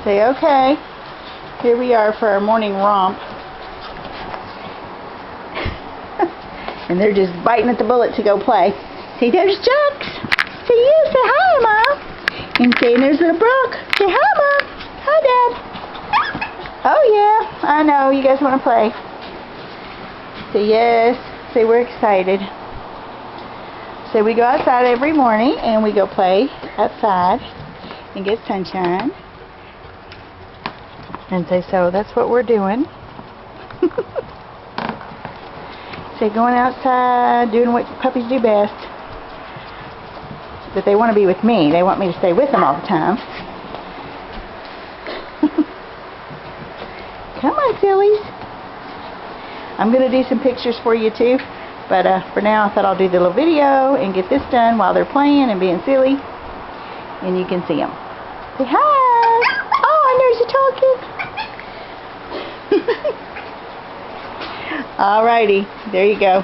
Say okay. Here we are for our morning romp. And they're just biting at the bullet to go play. Say, there's Jux. Say, you say hi, Mom. And say, there's little Brooke. Say, hi, Mom. Hi, Dad. Oh, yeah. I know. You guys want to play. Say, yes. Say, we're excited. So we go outside every morning and we go play outside and get sunshine. And say, so that's what we're doing. Say, going outside, doing what puppies do best. But they want to be with me. They want me to stay with them all the time. Come on, sillies. I'm going to do some pictures for you too. But for now, I thought I'll do the little video and get this done while they're playing and being silly. And you can see them. Say hi. Oh, I know you're talking. Alrighty, there you go.